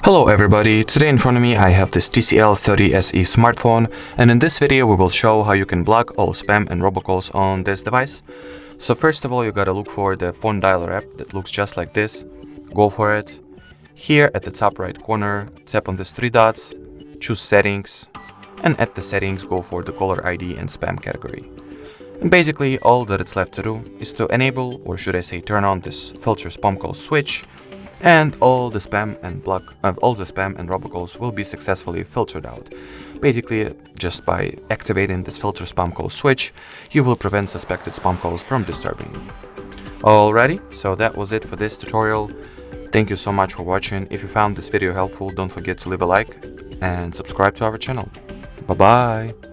Hello everybody, today in front of me I have this TCL 30 SE smartphone, and in this video we will show how you can block all spam and robocalls on this device. So first of all, you gotta look for the phone dialer app that looks just like this. Go for it. Here at the top right corner, tap on these three dots, choose settings, and at the settings go for the caller ID and spam category. And basically all that it's left to do is to enable, or should I say turn on, this filter spam call switch, and all the spam and robocalls will be successfully filtered out. Basically, just by activating this filter spam call switch, you will prevent suspected spam calls from disturbing you. Alrighty, so that was it for this tutorial. Thank you so much for watching. If you found this video helpful, don't forget to leave a like and subscribe to our channel. Bye bye!